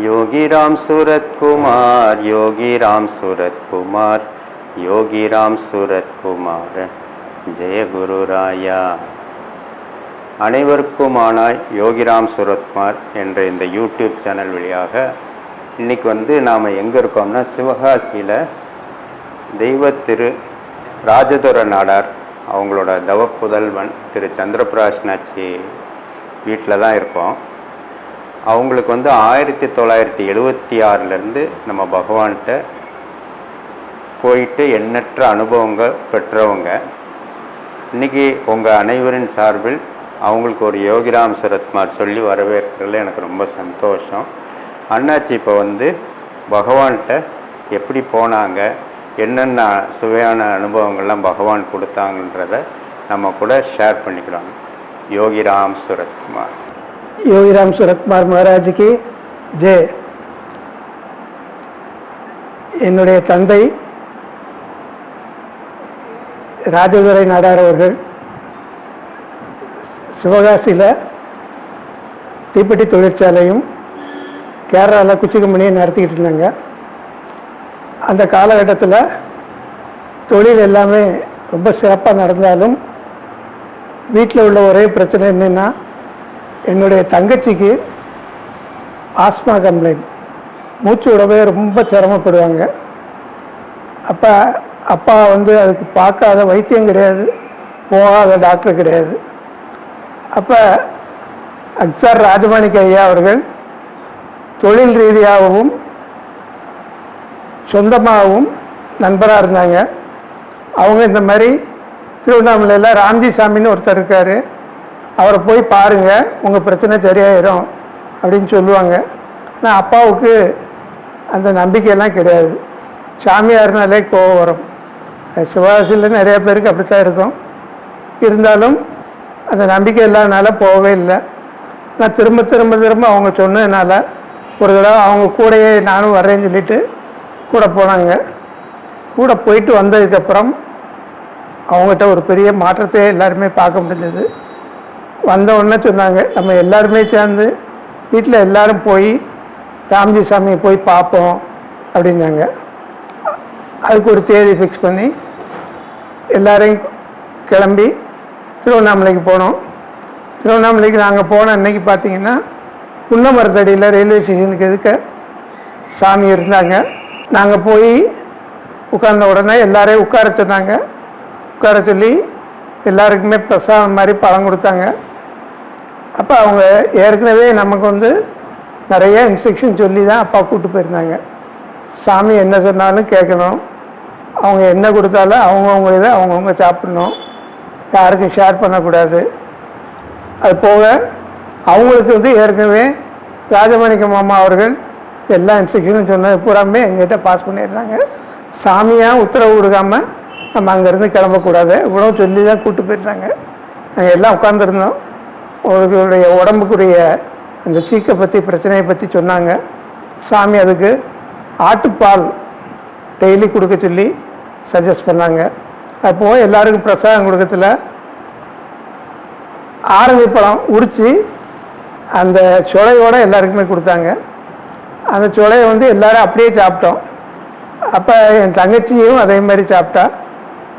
योगी राम सूरत कुमार, योगी राम सूरत कुमार, योगी राम सूरत कुमार, जय गुरु राया. அனைவருக்குமானாய் யோகிராம் சூரத்குமார் என்ற இந்த யூடியூப் சேனல் வழியாக இன்றைக்கி நாம் எங்கே இருக்கோம்னா சிவகாசியில் தெய்வ திரு ராஜதுர நாடார் அவங்களோட தவப்புதல்வன் திரு சந்திரபிராஷ்னாச்சி வீட்டில் தான் இருக்கோம். அவங்களுக்கு 1976 நம்ம பகவான்கிட்ட போயிட்டு எண்ணற்ற அனுபவங்கள் பெற்றவங்க. இன்றைக்கி உங்கள் அனைவரின் சார்பில் அவங்களுக்கு ஒரு யோகிராம் சூரத்குமார் சொல்லி வரவேற்கிறதுல எனக்கு ரொம்ப சந்தோஷம். அண்ணாச்சி இப்போ பகவான்கிட்ட எப்படி போனாங்க, என்னென்ன சுவையான அனுபவங்கள்லாம் பகவான் கொடுத்தாங்கன்றத நம்ம கூட ஷேர் பண்ணிக்கிறோம். யோகிராம் சூரத்குமார். யோகிராம் சூரத்குமார் மகாராஜுக்கு ஜெய். என்னுடைய தந்தை ராஜதுரை நாடார் அவர்கள் சிவகாசியில் தீப்பெட்டி தொழிற்சாலையும் கேரளாவில் குச்சி கம்பெனியும் நடத்திக்கிட்டு இருந்தாங்க. அந்த காலகட்டத்தில் தொழில் எல்லாமே ரொம்ப சிறப்பாக நடந்தாலும் வீட்டில் உள்ள ஒரே பிரச்சனை என்னென்னா, என்னுடைய தங்கச்சிக்கு ஆஸ்மா கம்ப்ளைண்ட், மூச்சு விடவே ரொம்ப சிரமப்படுவாங்க. அப்பா அதுக்கு பார்க்காத வைத்தியம் கிடையாது, போகாத டாக்டர் கிடையாது. அப்போ அக்ஸார் ராஜமாணிக்க ஐயா அவர்கள் தொழில் ரீதியாகவும் சொந்தமாகவும் நண்பராக இருந்தாங்க. அவங்க இந்த மாதிரி திருவண்ணாமலையில் ராம்ஜி சாமின்னு ஒருத்தர் இருக்கார், அவரை போய் பாருங்கள், உங்கள் பிரச்சனை சரியாயிடும் அப்படின்னு சொல்லுவாங்க. ஆனால் அப்பாவுக்கு அந்த நம்பிக்கையெல்லாம் கிடையாது. சாமியார்னாலே கோவம் வரும். சிவகாசியில் நிறைய பேருக்கு அப்படித்தான் இருக்கும். இருந்தாலும் அந்த நம்பிக்கை இல்லாதனால போகவே இல்லை. நான் திரும்ப அவங்க சொன்னதுனால ஒரு தடவை அவங்க கூடையே நானும் வரேன்னு சொல்லிட்டு கூட போனாங்க. கூட போயிட்டு வந்ததுக்கப்புறம் அவங்ககிட்ட ஒரு பெரிய மாற்றத்தையே எல்லாருமே பார்க்க முடிஞ்சது. வந்த உடனே சொன்னாங்க, நம்ம எல்லாருமே சேர்ந்து வீட்டில் எல்லோரும் போய் ராம்ஜி சாமியை போய் பார்ப்போம் அப்படின்னாங்க. அதுக்கு ஒரு தேதி ஃபிக்ஸ் பண்ணி எல்லோரையும் கிளம்பி திருவண்ணாமலைக்கு போனோம். திருவண்ணாமலைக்கு நாங்கள் போன அன்னைக்கு பார்த்திங்கன்னா புன்னமரத்தடியில் ரயில்வே ஸ்டேஷனுக்கு எதுக்க சாமி இருந்தாங்க. நாங்கள் போய் உட்கார்ந்த உடனே எல்லாரையும் உட்கார சொன்னாங்க. உட்கார சொல்லி எல்லாருக்குமே பிரசாதம் மாதிரி பழம் கொடுத்தாங்க. அப்போ அவங்க ஏற்கனவே நமக்கு நிறைய இன்ஸ்ட்ரக்ஷன் சொல்லி தான் அப்பா கூப்பிட்டு போயிருந்தாங்க. சாமி என்ன சொன்னாலும் கேட்கணும், அவங்க என்ன கொடுத்தாலும் அவங்கவுங்க இதை அவங்கவுங்க சாப்பிட்ணும், யாருக்கும் ஷேர் பண்ணக்கூடாது. அது போக அவங்களுக்கு ஏற்கனவே ராஜமாணிக்க மாமா அவர்கள் எல்லா இன்ஸ்ட்ரக்ஷனும் சொன்னது பூராமே எங்ககிட்ட பாஸ் பண்ணியிருந்தாங்க. சாமியாக உத்தரவு கொடுக்காமல் நம்ம அங்கேருந்து கிளம்பக்கூடாது, இவ்வளோ சொல்லி தான் கூப்பிட்டு போயிருந்தாங்க. நாங்கள் எல்லாம் உட்காந்துருந்தோம். அவர்களுடைய உடம்புக்குரிய அந்த சீக்கை பற்றி, பிரச்சனையை பற்றி சொன்னாங்க. சாமி அதுக்கு ஆட்டுப்பால் டெய்லி கொடுக்க சொல்லி சஜஸ்ட் பண்ணாங்க. அப்போது எல்லாருக்கும் பிரசாதம் கொடுக்கறதுல ஆரஞ்சு பழம் உரித்து அந்த சுளையோடு எல்லாருக்குமே கொடுத்தாங்க. அந்த சுளையை எல்லோரும் அப்படியே சாப்பிட்டோம். அப்போ என் தங்கச்சியும் அதே மாதிரி சாப்பிட்டா.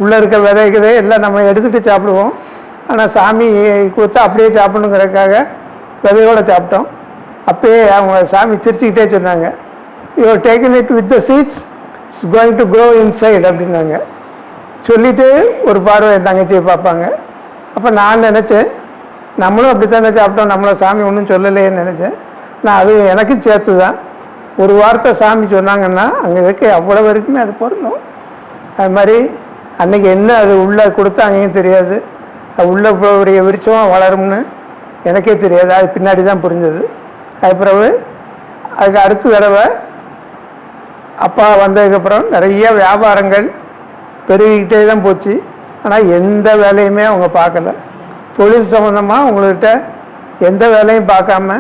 உள்ளே இருக்க விதைக்குதே எல்லாம் நம்ம எடுத்துகிட்டு சாப்பிடுவோம், ஆனால் சாமி கொடுத்தா அப்படியே சாப்பிடணுங்கிறதுக்காக விதையோடு சாப்பிட்டோம். அப்போயே அவங்க சாமி சிரிச்சுக்கிட்டே சொன்னாங்க, you are taken it with the seeds, it's going to grow inside அப்படின்னாங்க. சொல்லிவிட்டு ஒரு பார்வை என் தங்கச்சியை பார்ப்பாங்க. அப்போ நான் நினச்சேன், நம்மளும் அப்படி தானே சாப்பிட்டோம், நம்மளை சாமி ஒன்றும் சொல்லலையேன்னு நினச்சேன். நான் அது எனக்கும் சேர்த்து தான். ஒரு வார்த்தை சாமி சொன்னாங்கன்னா அங்கே இருக்க அவ்வளோ வரைக்குமே அது பொருந்தும். அது மாதிரி அன்றைக்கி என்ன அது உள்ளே கொடுத்தாங்கன்னு தெரியாது, அது உள்ளே ஒரு விருட்சமாக வளரும்னு எனக்கே தெரியாது, அது பின்னாடி தான் புரிஞ்சது. அது பிறகு அதுக்கு அடுத்த தடவை அப்பா வந்ததுக்கப்புறம் நிறைய வியாபாரங்கள் பெருகிக்கிட்டே தான் போச்சு. ஆனால் எந்த வேலையுமே அவங்க பார்க்கல. தொழில் சம்மந்தமாக உங்கள்கிட்ட எந்த வேலையும் பார்க்காம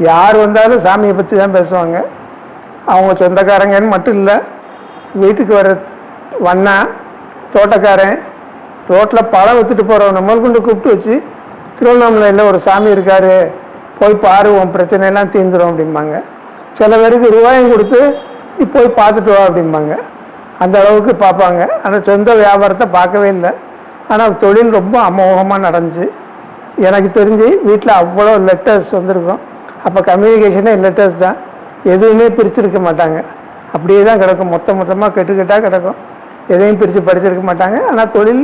யார் வந்தாலும் சாமியை பற்றி தான் பேசுவாங்க. அவங்க சொந்தக்காரங்கன்னு மட்டும் இல்லை, வீட்டுக்கு வர வண்ணா தோட்டக்காரன், ரோட்டில் பழம் விற்றுட்டு போகிறவனை முதல் கொண்டு கூப்பிட்டு வச்சு, திருவண்ணாமலையில் ஒரு சாமி இருக்கார், போய் பாரு, உன் பிரச்சனையெல்லாம் தீர்ந்துடும் அப்படிம்பாங்க. சில பேருக்கு ரூபாயும் கொடுத்து நீ போய் பார்த்துட்டு வா அப்படிம்பாங்க. அந்த அளவுக்கு பார்ப்பாங்க. ஆனால் சொந்த வியாபாரத்தை பார்க்கவே இல்லை. ஆனால் தொழில் ரொம்ப அமோகமாக நடந்துச்சு. எனக்கு தெரிஞ்சு வீட்டில் அவ்வளோ லெட்டர்ஸ் வந்திருக்கும். அப்போ கம்யூனிகேஷனே லெட்டர்ஸ் தான். எதுவுமே பிரிச்சிருக்க மாட்டாங்க. அப்படியே தான் கிடக்கும். மொத்தமாக கெட்டுக்கெட்டாக கிடக்கும். எதையும் பிரித்து படிச்சிருக்க மாட்டாங்க. ஆனால் தொழில்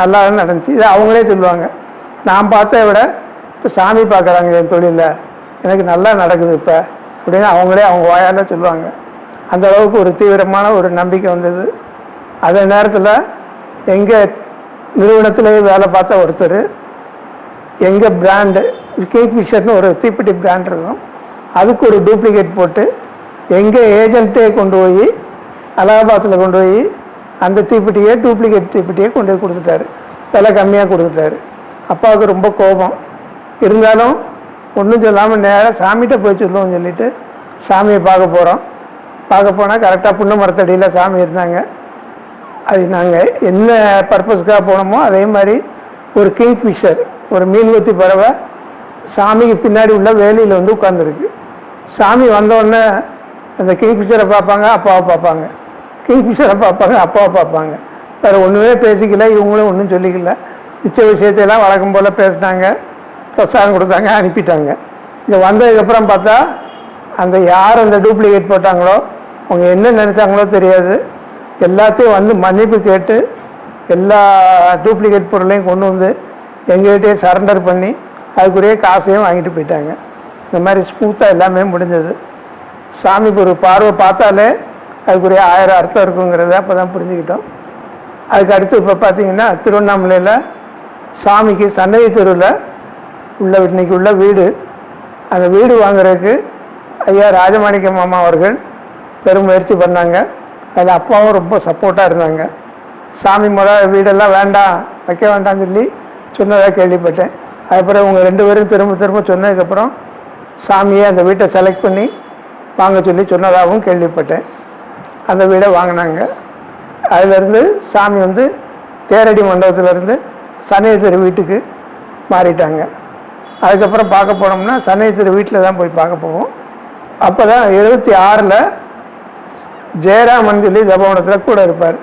நல்லா நடந்துச்சு. இதை அவங்களே சொல்லுவாங்க. நான் பார்த்த விட இப்போ சாமி பார்க்குறாங்க என் தொழிலில், எனக்கு நல்லா நடக்குது இப்போ அப்படின்னு அவங்களே அவங்க வாயால் சொல்லுவாங்க. அந்த அளவுக்கு ஒரு தீவிரமான ஒரு நம்பிக்கை வந்தது. அதே நேரத்தில் எங்கள் நிறுவனத்திலேயே வேலை பார்த்த ஒருத்தர் எங்கள் பிராண்டு கிங்ஃபிஷர்னு ஒரு தீப்பெட்டி பிராண்ட் இருக்கும், அதுக்கு ஒரு டூப்ளிகேட் போட்டு எங்கள் ஏஜென்ட்டே கொண்டு போய் அலகாபாத்தில் கொண்டு போய் அந்த தீப்பெட்டியை டூப்ளிகேட் தீப்பெட்டியை கொண்டு போய் கொடுத்துட்டாரு. விலை கம்மியாக கொடுத்துட்டாரு. அப்பாவுக்கு ரொம்ப கோபம். இருந்தாலும் ஒன்றும் சொல்லாமல் நேராக சாமிகிட்ட போய் சொல்லுவோம்னு சொல்லிவிட்டு சாமியை பார்க்க போனால் கரெக்டாக புண்ணு மரத்தடியில் சாமி இருந்தாங்க. அது நாங்கள் என்ன பர்பஸ்க்காக போனோமோ அதே மாதிரி ஒரு கிங்ஃபிஷர், ஒரு மீன்கொத்தி பறவை சாமிக்கு பின்னாடி உள்ள வேலியில் வந்து உட்காந்துருக்கு. சாமி வந்தோடனே அந்த கிங்ஃபிஷரை பார்ப்பாங்க, அப்பாவை பார்ப்பாங்க. கிங்ஃபிஷரை பார்ப்பாங்க, அப்பாவை பார்ப்பாங்க. வேறு ஒன்றுமே பேசிக்கல, இவங்களும் ஒன்றும் சொல்லிக்கல. மிச்ச விஷயத்தையெல்லாம் வழக்கம் போல் பேசினாங்க, பிரசாதம் கொடுத்தாங்க, அனுப்பிட்டாங்க. இங்கே வந்ததுக்கப்புறம் பார்த்தா அந்த யார் அந்த டூப்ளிகேட் போட்டாங்களோ அவங்க என்ன நினச்சாங்களோ தெரியாது, எல்லாத்தையும் வந்து மன்னிப்பு கேட்டு எல்லா டூப்ளிகேட் பொருளையும் கொண்டு வந்து எங்கள்கிட்டயே சரண்டர் பண்ணி அதுக்குரிய காசையும் வாங்கிட்டு போயிட்டாங்க. இந்த மாதிரி ஸ்மூத்தாக எல்லாமே முடிஞ்சது. சாமிக்கு ஒரு பார்வை பார்த்தாலே அதுக்குரிய 1000 அர்த்தம் இருக்குங்கிறத அப்போ தான் புரிஞ்சுக்கிட்டோம். அதுக்கு அடுத்து இப்போ பார்த்திங்கன்னா திருவண்ணாமலையில் சாமிக்கு சன்னதி தெருவில் உள்ள இன்னைக்கு உள்ள வீடு, அந்த வீடு வாங்குறதுக்கு ஐயா ராஜமாணிக்க மாமா அவர்கள் பெரும் முயற்சி பண்ணாங்க. அதில் அப்பாவும் ரொம்ப சப்போர்ட்டாக இருந்தாங்க. சாமி வீடெல்லாம் வேண்டாம், வைக்க வேண்டாம்னு சொல்லி சொன்னதாக கேள்விப்பட்டேன். அதுக்கப்புறம் இவங்க 2 பேரும் திரும்ப சொன்னதுக்கப்புறம் சாமியை அந்த வீட்டை செலக்ட் பண்ணி வாங்க சொல்லி சொன்னதாகவும் கேள்விப்பட்டேன். அந்த வீடை வாங்கினாங்க. அதிலேருந்து சாமி வந்து தேரடி மண்டபத்திலேருந்து சன்னதி தெரு வீட்டுக்கு மாறிட்டாங்க. அதுக்கப்புறம் பார்க்க போனோம்னா சன்னதி தெரு வீட்டில் தான் போய் பார்க்க போவோம். அப்போ தான் 76ல் ஜெயராமன் சொல்லி தபோவனத்தில் கூட இருப்பார்.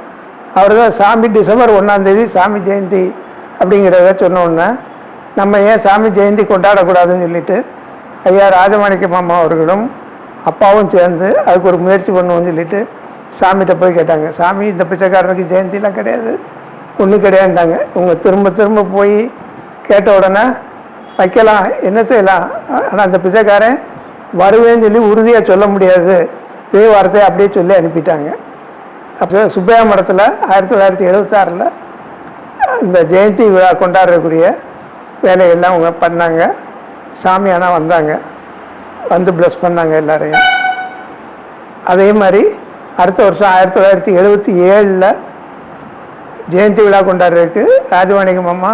அவர் தான் சாமி டிசம்பர் 1ஆம் சாமி ஜெயந்தி அப்படிங்கிறத சொன்னோன்னே நம்ம ஏன் சாமி ஜெயந்தி கொண்டாடக்கூடாதுன்னு சொல்லிட்டு ஐயா ராஜமாணிக்க மாமா அவர்களும் அப்பாவும் சேர்ந்து அதுக்கு ஒரு முயற்சி பண்ணுவோம்னு சொல்லிட்டு சாமிகிட்ட போய் கேட்டாங்க. சாமி இந்த பிச்சைக்காரனுக்கு ஜெயந்திலாம் கிடையாது, ஒன்றும் கிடையாதுட்டாங்க. இவங்க திரும்ப போய் கேட்ட உடனே வைக்கலாம், என்ன செய்யலாம், ஆனால் அந்த பிச்சைக்காரன் வருவேன்னு சொல்லி உறுதியாக சொல்ல முடியாது, இதே வார்த்தையை அப்படியே சொல்லி அனுப்பிட்டாங்க. அப்போ சுப்பையா மடத்தில் 1976ல் இந்த ஜெயந்தி விழா கொண்டாடுறதுக்குரிய வேலையெல்லாம் அவங்க பண்ணாங்க. சாமி ஆனால் வந்தாங்க, வந்து ப்ளஸ் பண்ணாங்க எல்லாரையும். அதே மாதிரி அடுத்த வருஷம் 1977ல் ஜெயந்தி விழா கொண்டாடுறதுக்கு ராஜமாணிக்க மாமா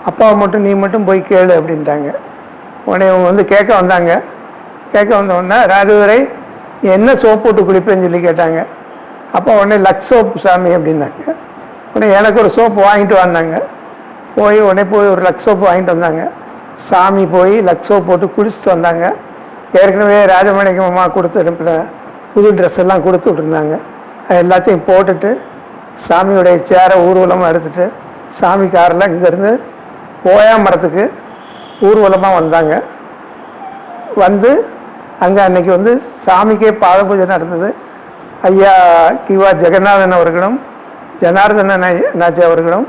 அப்பாவை மட்டும் நீ மட்டும் போய் கேளு அப்படின்ட்டாங்க. உடனே இவங்க வந்து கேட்க வந்தோடனே ராஜதுரை என்ன சோப்பு போட்டு குளிப்பேன்னு சொல்லி கேட்டாங்க. அப்போ உடனே லக்ஸ் சோப்பு சாமி அப்படின்னாங்க. உடனே எனக்கு ஒரு சோப்பு வாங்கிட்டு வந்தாங்க. உடனே போய் ஒரு லக்ஸ் சோப்பு வாங்கிட்டு வந்தாங்க. சாமி போய் லக்ஸ் சோப்பு போட்டு குளிச்சுட்டு வந்தாங்க. ஏற்கனவே ராஜமாணிக்க மாமா கொடுத்து புது ட்ரெஸ் எல்லாம் கொடுத்து விட்டுருந்தாங்க. அது எல்லாத்தையும் போட்டுட்டு சாமியுடைய சேரை ஊர்வலமாக எடுத்துகிட்டு சாமி காரில் இங்கேருந்து ஓயா மரத்துக்கு ஊர்வலமாக வந்தாங்க. வந்து அங்கே அன்னைக்கு வந்து சாமிக்கே பாத பூஜை நடந்தது. ஐயா கிவா ஜெகநாதன் அவர்களும் ஜனார்தன நாச்சி அவர்களும்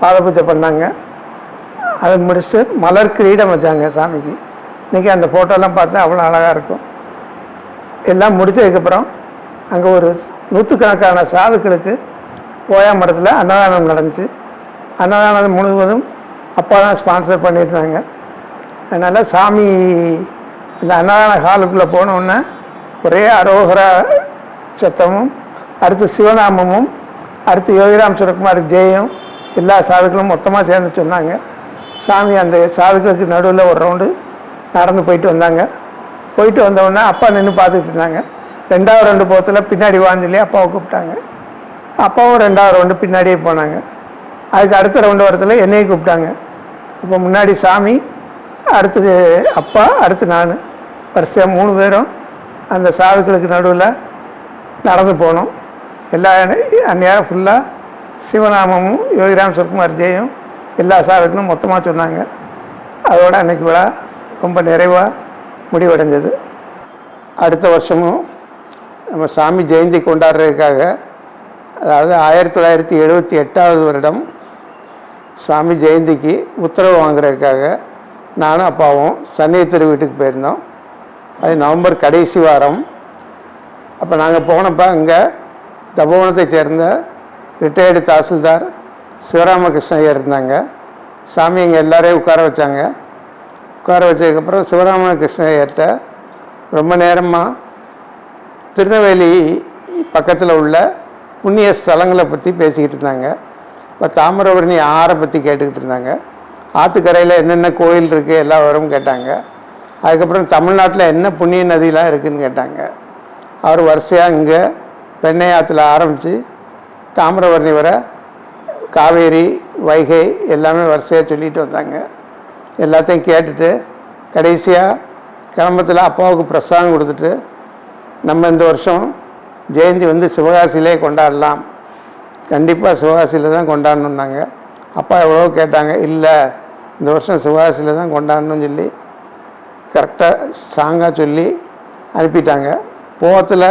பாத பூஜை பண்ணாங்க. அதை முடிச்சுட்டு மலர் கிரீடம் வச்சாங்க சாமிக்கு. இன்றைக்கி அந்த ஃபோட்டோலாம் பார்த்தா அவ்வளோ அழகாக இருக்கும். எல்லாம் முடித்ததுக்கப்புறம் அங்கே ஒரு 100கணக்கான சாதுக்களுக்கு ஓயா மரத்தில் அன்னதானம் நடந்துச்சு. அன்னதானம் முழுவதும் அப்பா தான் ஸ்பான்சர் பண்ணியிருந்தாங்க. அதனால் சாமி அந்த அன்னதான ஹாலுக்குள்ளே போனோன்னே ஒரே அரோகரா சத்தமும், அடுத்து சிவநாமமும், அடுத்து யோகிராம் சுரக்குமார் ஜெயம், எல்லா சாதுக்களும் மொத்தமாக சேர்ந்து சொன்னாங்க. சாமி அந்த சாதுக்களுக்கு நடுவில் ஒரு ரவுண்டு நடந்து போயிட்டு வந்தாங்க. போயிட்டு வந்தோடனே அப்பா நின்று பார்த்துட்டு இருந்தாங்க. 2வது ரவுண்டு போகிறதுல பின்னாடி வான்னு சொல்லி அப்பாவை கூப்பிட்டாங்க. அப்பாவும் 2வது ரவுண்டு பின்னாடியே போனாங்க. அதுக்கு அடுத்த ரவுண்டு வரத்துல என்னையை கூப்பிட்டாங்க. அப்போ முன்னாடி சாமி, அடுத்தது அப்பா, அடுத்து நான், வரிசையாக 3 பேரும் அந்த சாதுக்களுக்கு நடுவில் நடந்து போனோம். எல்லா அந்நேரம் ஃபுல்லாக சிவநாமமும் யோகிராம் சுரத்குமார் ஜெயும் எல்லா சாதுக்களும் மொத்தமாக சொன்னாங்க. அதோடு அன்றைக்கி விழா ரொம்ப நிறைவாக முடிவடைஞ்சது. அடுத்த வருஷமும் நம்ம சாமி ஜெயந்தி கொண்டாடுறதுக்காக, அதாவது 1978 வருடம் சாமி ஜெயந்திக்கு உத்தரவு வாங்குறதுக்காக நானும் அப்பாவும் சன்னியத்திரு வீட்டுக்கு போயிருந்தோம். அது நவம்பர் கடைசி வாரம். அப்போ நாங்கள் போனப்போ அங்கே தபோவனத்தை சேர்ந்த ரிட்டையர்டு தாசில்தார் சிவராமகிருஷ்ணய்யர் இருந்தாங்க. சாமி இங்கே எல்லாரையும் உட்கார வச்சாங்க. உட்கார வச்சதுக்கப்புறம் சிவராமகிருஷ்ணய்யர்கிட்ட ரொம்ப நேரமாக திருநெல்வேலி பக்கத்தில் உள்ள புண்ணிய ஸ்தலங்களை பற்றி பேசிக்கிட்டு இருந்தாங்க. இப்போ தாமிரபரணி ஆறை பற்றி கேட்டுக்கிட்டு இருந்தாங்க. ஆற்றுக்கரையில் என்னென்ன கோயில் இருக்குது எல்லா விவரமும் கேட்டாங்க. அதுக்கப்புறம் தமிழ்நாட்டில் என்ன புண்ணிய நதியெலாம் இருக்குதுன்னு கேட்டாங்க. அவர் வரிசையாக இங்கே பெண்ணை ஆற்றுல ஆரம்பித்து தாமிரபரணி வர காவேரி வைகை எல்லாமே வரிசையாக சொல்லிட்டு வந்தாங்க. எல்லாத்தையும் கேட்டுட்டு கடைசியாக கிளம்பத்தில் அப்பாவுக்கு பிரசாதம் கொடுத்துட்டு, நம்ம இந்த வருஷம் ஜெயந்தி வந்து சிவகாசியிலே கொண்டாடலாம், கண்டிப்பாக சிவகாசியில் தான் கொண்டாடணுன்னாங்க. அப்பா எவ்வளோ கேட்டாங்க, இல்லை இந்த வருஷம் சிவகாசியில் தான் கொண்டாடணும்னு சொல்லி கரெக்டாக ஸ்ட்ராங்காக சொல்லி அனுப்பிட்டாங்க. போகத்தில்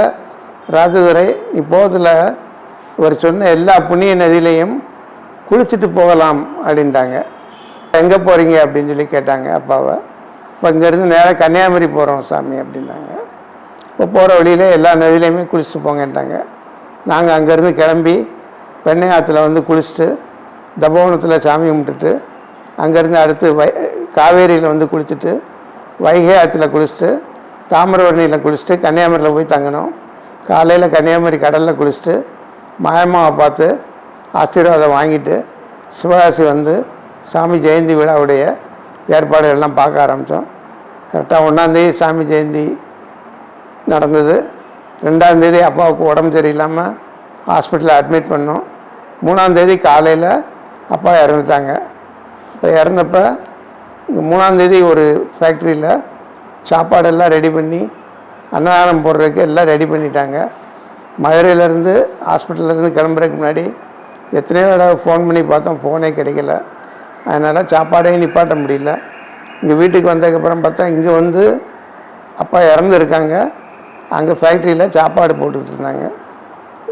ராஜதுரை இப்போத்தில் இவர் சொன்ன எல்லா புண்ணிய நதியிலையும் குளிச்சுட்டு போகலாம் அப்படின்ட்டாங்க. எங்கே போகிறீங்க அப்படின்னு சொல்லி கேட்டாங்க அப்பாவை. இப்போ இங்கேருந்து நேராக கன்னியாகுமரி போகிறோம் சாமி அப்படின்னாங்க. இப்போ போகிற வழியில் எல்லா நதியிலையுமே குளிச்சுட்டு போங்கன்ட்டாங்க. நாங்கள் அங்கேருந்து கிளம்பி பெண்ணை ஆற்றுல வந்து குளிச்சுட்டு தபோவனத்தில் சாமி கும்பிட்டுட்டு அங்கேருந்து அடுத்து காவேரியில் வந்து குளிச்சுட்டு வைகை ஆற்றுல குளிச்சுட்டு தாமிரபரணியில் குளிச்சுட்டு கன்னியாகுமரியில் போய் தங்கினோம். காலையில் கன்னியாகுமரி கடலில் குளிச்சுட்டு மாயம்மாவை பார்த்து ஆசீர்வாதம் வாங்கிட்டு சிவகாசி வந்து சாமி ஜெயந்தி விழாவுடைய ஏற்பாடுகள்லாம் பார்க்க ஆரம்பித்தோம். கரெக்டாக 1ஆந்தேதி சாமி ஜெயந்தி நடந்தது. 2ஆந்தேதி அப்பாவுக்கு உடம்பு சரியில்லாமல் ஹாஸ்பிட்டலில் அட்மிட் பண்ணோம். 3ஆந்தேதி காலையில் அப்பா இறந்துட்டாங்க. இப்போ இறந்தப்போ 3ஆந்தேதி ஒரு ஃபேக்ட்ரியில் சாப்பாடெல்லாம் ரெடி பண்ணி அன்னதானம் போடுறதுக்கு எல்லாம் ரெடி பண்ணிட்டாங்க. மதுரையிலேருந்து ஹாஸ்பிட்டல்லேருந்து கிளம்புறதுக்கு முன்னாடி எத்தனையோ தடவை ஃபோன் பண்ணி பார்த்தோம், ஃபோனே கிடைக்கல. அதனால் சாப்பாடே நிப்பாட்ட முடியல. இங்கே வீட்டுக்கு வந்ததுக்கப்புறம் பார்த்தா இங்கே வந்து அப்பா இறந்துருக்காங்க. அங்கே ஃபேக்ட்ரியில் சாப்பாடு போட்டுக்கிட்டு இருந்தாங்க.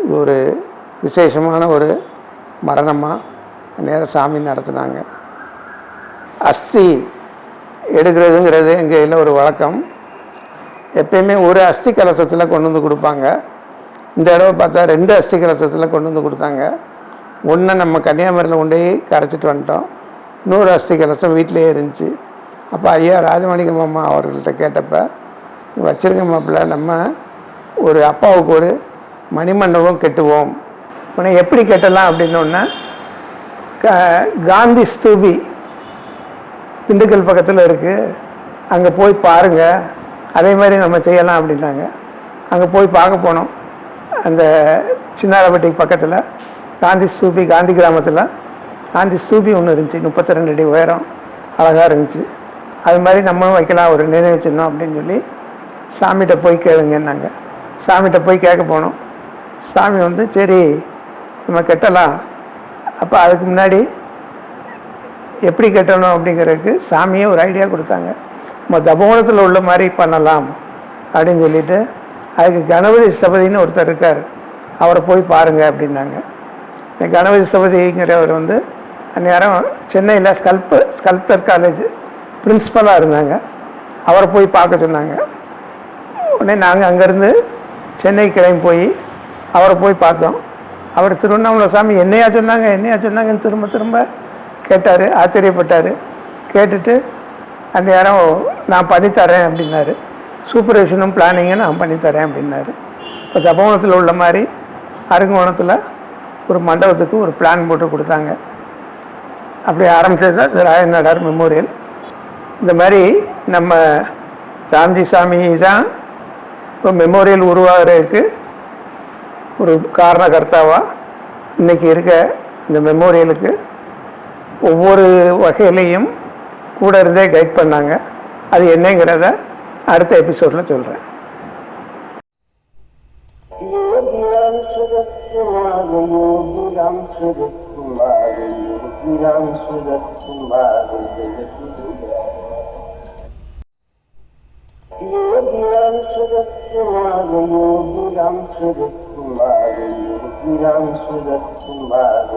இது ஒரு விசேஷமான ஒரு மரணமாக நேரம் சாமி நடத்துனாங்க. அஸ்தி எடுக்கிறதுங்கிறது எங்கள் இதில் ஒரு வழக்கம். எப்பயுமே ஒரு அஸ்தி கலசத்தில் கொண்டு வந்து கொடுப்பாங்க. இந்த தடவை பார்த்தா 2 அஸ்தி கலசத்தில் கொண்டு வந்து கொடுத்தாங்க. ஒன்று நம்ம கன்னியாகுமரியில் கொண்டு போய் கரைச்சிட்டு வந்துட்டோம். 100 அஸ்தி கலசம் வீட்டிலேயே இருந்துச்சு. அப்போ ஐயா ராஜமாணிக்க மாமா அவர்கள்ட்ட கேட்டப்போ, வச்சுருக்க மாப்பிள்ள நம்ம ஒரு அப்பாவுக்கு ஒரு மணிமண்டபம் கட்டுவோம். உடனே எப்படி கட்டலாம் அப்படின்னோன்னா, காந்தி ஸ்தூபி திண்டுக்கல் பக்கத்தில் இருக்குது, அங்கே போய் பாருங்கள், அதே மாதிரி நம்ம செய்யலாம் அப்படின்னாங்க. அங்கே போய் பார்க்க போனோம். அந்த சின்னாரப்பட்டிக்கு பக்கத்தில் காந்தி ஸ்தூபி, காந்தி கிராமத்தில் காந்தி ஸ்தூபி ஒன்று இருந்துச்சு, 32 அடி உயரம், அழகாக இருந்துச்சு. அது மாதிரி நம்மளும் வைக்கலாம் ஒரு நினைவு சின்னம் அப்படின்னு சொல்லி சாமிகிட்ட போய் கேளுங்கன்னாங்க. சாமிகிட்ட போய் கேட்க போனோம். சாமி வந்து சரி நம்ம கட்டலாம். அப்போ அதுக்கு முன்னாடி எப்படி கட்டணும் அப்படிங்கிறதுக்கு சாமியே ஒரு ஐடியா கொடுத்தாங்க. நம்ம தபோவனத்தில் உள்ள மாதிரி பண்ணலாம் அப்படின்னு சொல்லிட்டு, அதுக்கு கணபதி ஸ்தபதின்னு ஒருத்தர் இருக்கார், அவரை போய் பாருங்கள் அப்படின்னாங்க. கணபதி ஸ்தபதிங்கிறவர் வந்து அந்நேரம் சென்னையில் ஸ்கல்ப்டர் காலேஜ் பிரின்ஸிபலாக இருந்தாங்க. அவரை போய் பார்க்க சொன்னாங்க. உடனே நாங்கள் அங்கேருந்து சென்னை கிளம்பி போய் அவரை போய் பார்த்தோம். அவர் திருவண்ணாமலை சாமி என்னையா சொன்னாங்கன்னு திரும்ப திரும்ப கேட்டார், ஆச்சரியப்பட்டார். கேட்டுட்டு அந்த நேரம் நான் பண்ணித்தரேன் அப்படின்னாரு. சூப்பர்விஷனும் பிளானிங்கும் நான் பண்ணித்தரேன் அப்படின்னாரு. இப்போ தபோவனத்தில் உள்ள மாதிரி அரங்கோணத்தில் ஒரு மண்டபத்துக்கு ஒரு பிளான் போட்டு கொடுத்தாங்க. அப்படி ஆரம்பித்தது தான் ராயநாடார் மெமோரியல். இந்த மாதிரி நம்ம ராம்ஜி சாமி தான் இப்போ மெமோரியல் உருவாகிறதுக்கு ஒரு காரணகர்த்தாவாக இன்றைக்கி இருக்க இந்த மெமோரியலுக்கு ஒவ்வொரு வகையிலையும் கூட இருந்தே கைட் பண்ணாங்க. அது என்னங்கிறத அடுத்த எபிசோடில் சொல்கிறேன். Ram Surat Kumar, Yogi Ram Surat Kumar, Yogi Ram Surat Kumar, Yogi Ram Surat Kumar, Yogi Ram Surat Kumar,